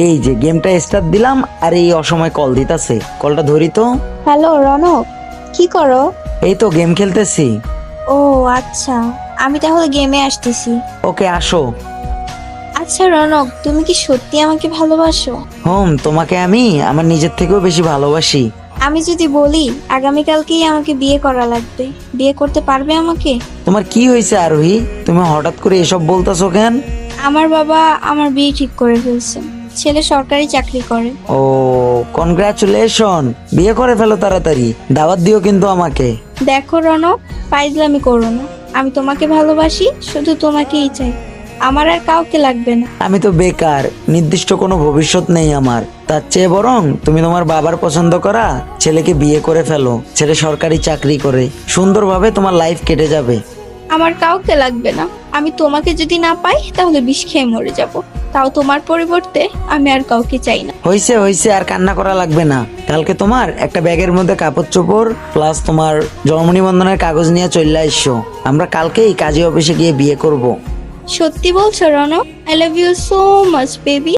এই যে গেমটা স্টার্ট দিলাম আর এই অসময় কল দিতাছে, কলটা ধরি তো। হ্যালো রনক, কি করো? এই তো গেম খেলতেছি। ও আচ্ছা, আমি তাহলে গেমে আসতেছি। ওকে আসো। আচ্ছা রনক, তুমি কি সত্যি আমাকে ভালোবাসো? তোমাকে আমি আমার নিজের থেকেও বেশি ভালোবাসি। আমি যদি বলি আগামীকালকেই আমাকে বিয়ে করা লাগবে, বিয়ে করতে পারবে আমাকে? তোমার কি হয়েছে আরোহী, তুমি হঠাৎ করে এসব বলতেছো কেন? আমার বাবা আমার বিয়ে ঠিক করে ফেলছে, ছেলে সরকারি চাকরি করে। ও, কনগ্রাচুলেশন, বিয়ে করে ফেলো তাড়াতাড়ি, দাওয়াত দিও কিন্তু আমাকে। দেখো রনক, ফাইজলামি করো না, আমি তোমাকে ভালোবাসি, শুধু তোমাকেই চাই, আমার আর কাউকে লাগবে না। আমি তো বেকার, নির্দিষ্ট কোনো ভবিষ্যৎ নেই আমার, তার চেয়ে বরং তুমি তোমার বাবার পছন্দ করা ছেলেকে বিয়ে করে ফেলো। ছেলে সরকারি চাকরি করে, সুন্দরভাবে তোমার লাইফ কেটে যাবে। আমার কাউকে লাগবে না, আমি তোমাকে যদি না পাই তাহলে বিষ খেয়ে মরে যাব, তাও তোমার পরিবর্তে আমি আর কাউকে চাই না। হইছে হইছে, আর কান্না করা লাগবে না। কালকে তোমার একটা ব্যাগের মধ্যে কাপড় চোপড় প্লাস তোমার জন্ম নিবন্ধনের কাগজ নিয়ে চলে আসছো। আমরা কালকেই কাজী অফিসে গিয়ে বিয়ে করব। সত্যি বলছো Ronak? I love you so much baby.